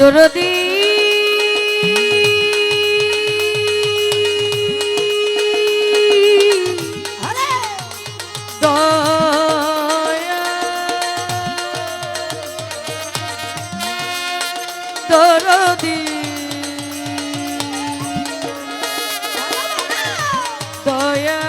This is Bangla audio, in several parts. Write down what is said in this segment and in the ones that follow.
দরদি দরদি দয়া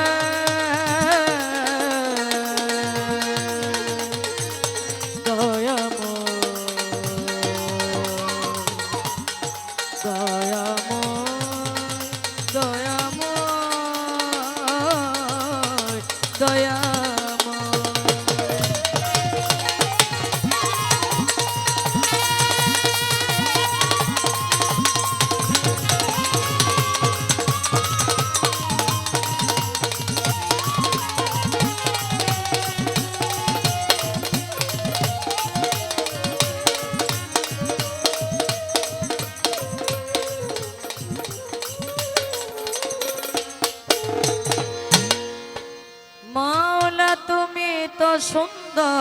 মাওলা তুমি তো সুন্দর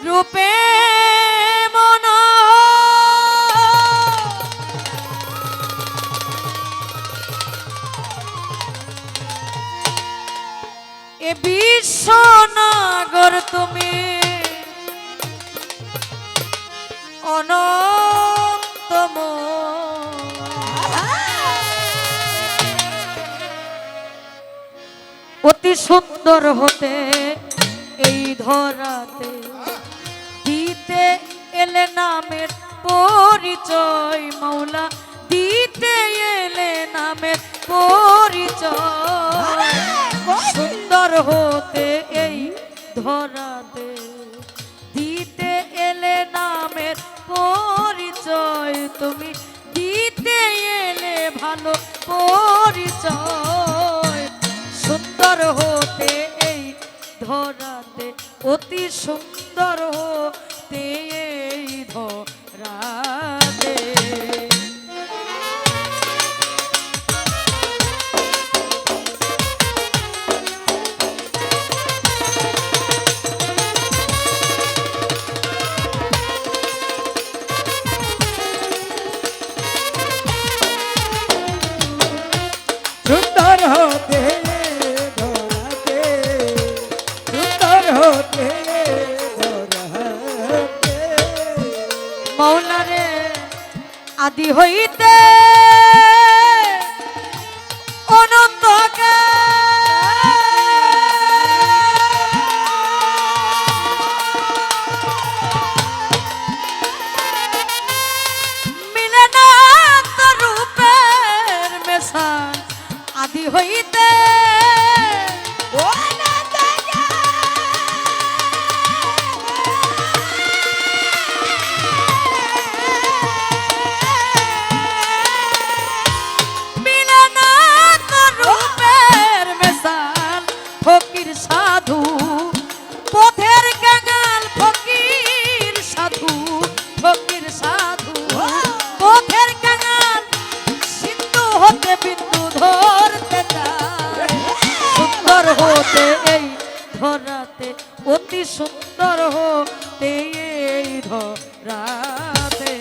রূপে মন এ বিশ্বনাগর তুমি অতি সুন্দর হতে এই ধরাতে দিতে এলে নামের পরিচয় মাওলা দিতে এলে নামের পরিচয় সুন্দর হতে এই ধরাতে দিতে এলে নামের পরিচয় তুমি দিতে এলে ভালো পরিচয় সুন্দর হতে এই ধরাতে অতি সুন্দর হতে এই ধরাতে সুন্দর হতে ধরাতে সুন্দর হতে ধরাতে মাওলা রে আদি হইতে অনন্তকে মিলে না তোর রূপের মেশান আদি হইতে ফকির সাধু পথের কাঙাল ফকির সাধু ফকির সাধু পথের কাঙাল সিন্ধু হতে বিন্দু ধরতে চায় সুন্দর হতে এই ধরাতে অতি সুন্দর হতে এই ধরাতে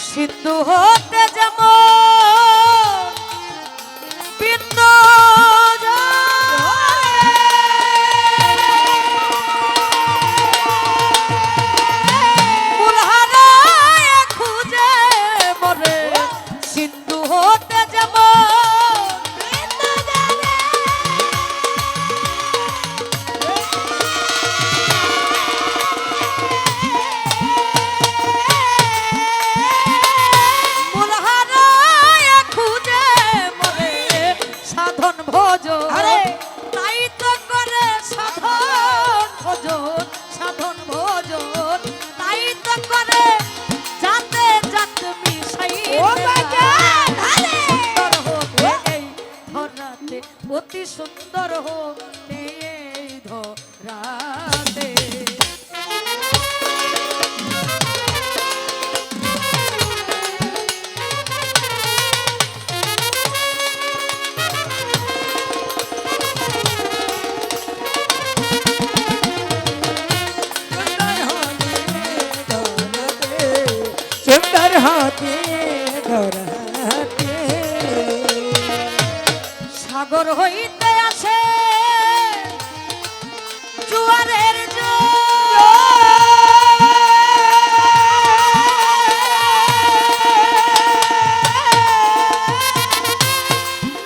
সিন্ধু হতে যেমন বিন্দু খুঁজে মরে সিন্ধু হতে যেমন ধরাতে। সুন্দর হতে ধরাতে সাগর হইতে আসে জোয়ারের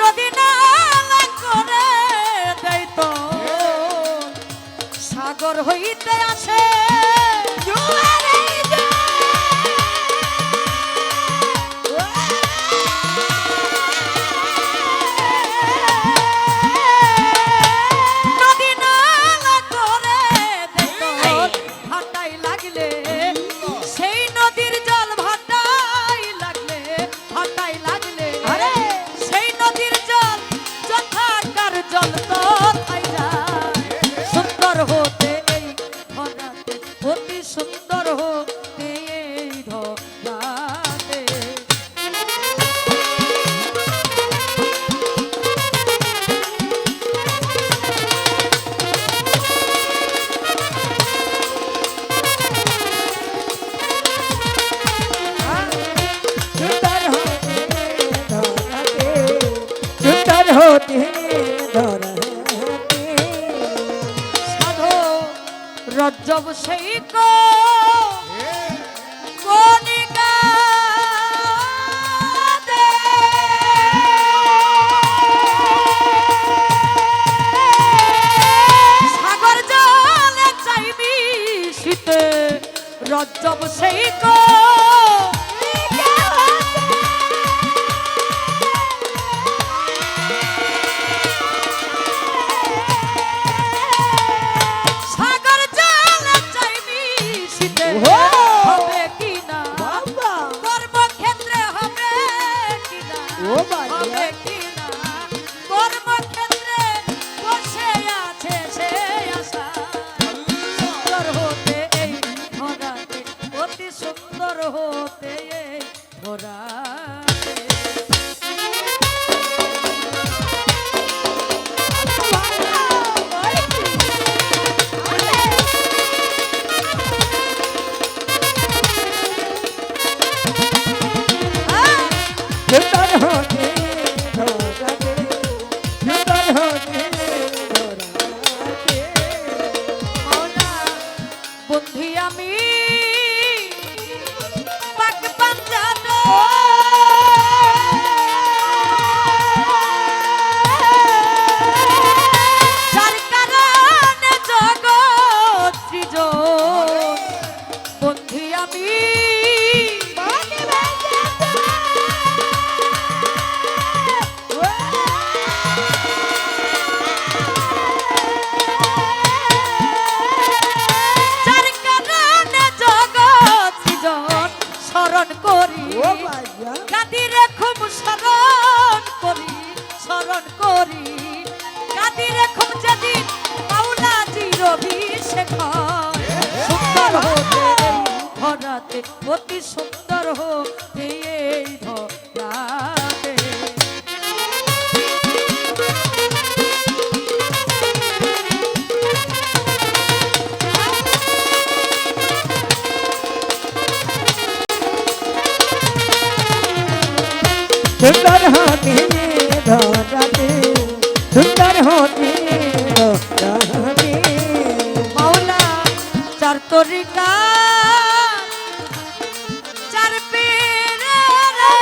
নদী নালা করে দেয় তো। সাগর হইতে আসে জোয়ারের নদী নালা করে দেয় তো। ভাটাই লাগলে সেই নদীর জল ভাটাই লাগলে ভাটাই লাগলে সেই নদীর জল যথাকার জল তো খাই যায়। সুন্দর হতে এই ধরাতে অতি সুন্দর হতে এই ধরাতে। সুন্দর হতে ধরাতে সুন্দর হতে ধরাতে সাধো রজ্জব সেই কণিকা দে। সাগর জলে চাইবি শীতে রজ্জব সেই সাগর জলে চাইবি শীতে হবে কিনা কর্মক্ষেত্রে হবে কিনা হবে কিনা কর্মক্ষেত্রে বসে আছে সে আশা। সুন্দর হতে এই ধরাতে অতি সুন্দর হতে এই ধরাতে। সুন্দর হতে ধরাতে সুন্দর হতে ধরাতে মাওলা বন্ধি আমি পাক পাঞ্জাব যার কারণে জগৎ সৃজন। বন্ধি আমি যার কারণে জগৎ সৃজন স্মরণ করি ও ভাইয়া কাদিরে খুব স্মরণ করি স্মরণ করি কাদিরে খুব যেদিন মাওলাজির অভিষেক হয়। সুন্দর হতে এই ধরাতে অতি সুন্দর হতে এই ধরাতে। সুন্দর হতে ধরাতে সুন্দর হতে ধরাতে মাওলা চার তরিকা চার পীরে রে।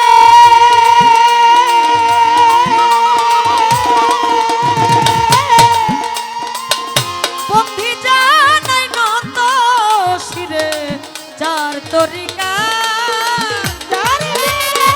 বন্ধি জানাই নত শিরে চার তরিকা চার পীরে।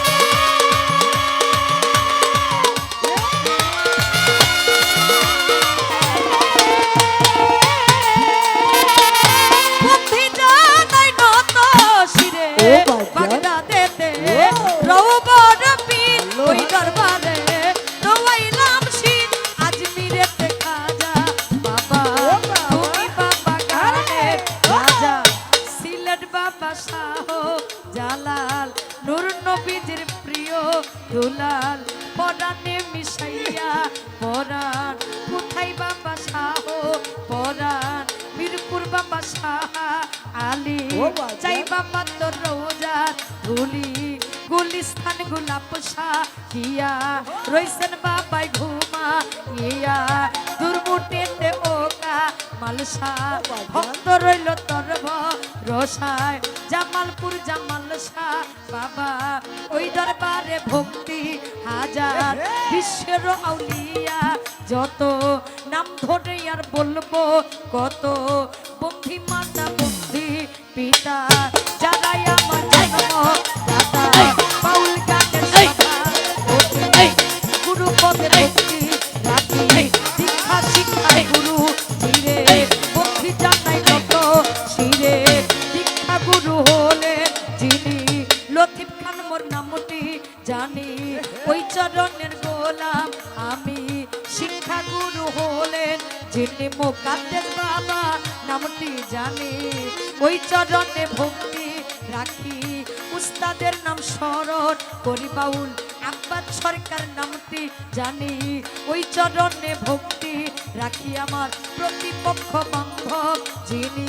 পরাণ মিরপুর বাবা শাহ আলী ও বাবা। চাই বাবা তোর রোজা ধুলি গুলিস্তান গোলাপ শাহ হিয়া রইছেন বাবাই ঘুমা ইয়া দুর্মুটিতে ওকা মালসা ভক্ত রইল তোর রসায় জামালপুর জামাল শাহ বাবা ওই দরবারে ভক্তি হাজার বিশ্বের আউলিয়া যত নাম ধরে আর বলবো কত বন্ধি মাতা বন্ধি পিতা যারাই আমার জন্ম দাদা বাউল গানের সভা গুরু পদে ভক্তি রাখি দীক্ষা শিক্ষায় গুরু ধীরে বন্ধি জানাই যত শিরে দীক্ষা গুরু হলে যিনি লতিফ খান মোর নামটি জানি ওই চরণের গোলাম আমি শিক্ষা গুরু হলেন যিনি মুকাদ্দেস বাবা নামটি জানি ওই চরণে ভক্তি রাখি উস্তাদের নাম স্মরণ করি বাউল আব্বাস সরকার নামটি জানি ওই চরণে ভক্তি রাখি আমার প্রতিপক্ষ বান্ধব যিনি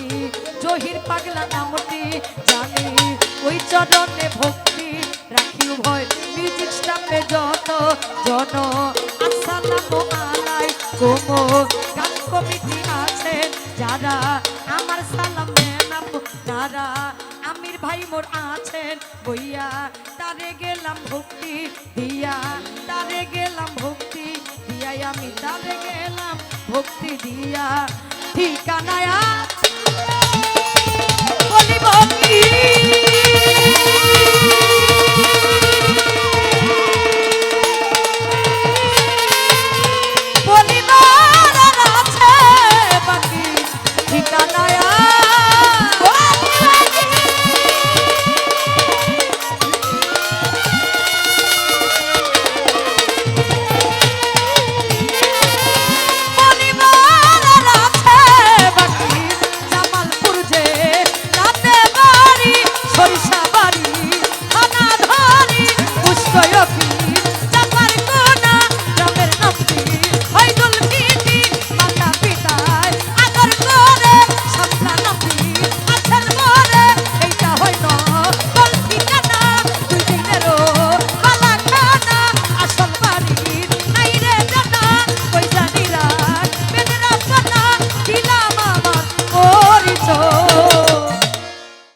জহির পাগলা নামটি জানি ওই চরণে ভক্তি রাখি উভয় মিউজিক স্টাফে যত জন আসসালামু আলাইকুম গান কমিটি আছে যারা আমার সালাম নেন আপনারা আমির ভাই মোর আছেন বইয়া তারে গেলাম ভক্তি দিয়া তারে গেলাম ভক্তি দিয়া আমি তারে গেলাম ভক্তি দিয়া ঠিকানায়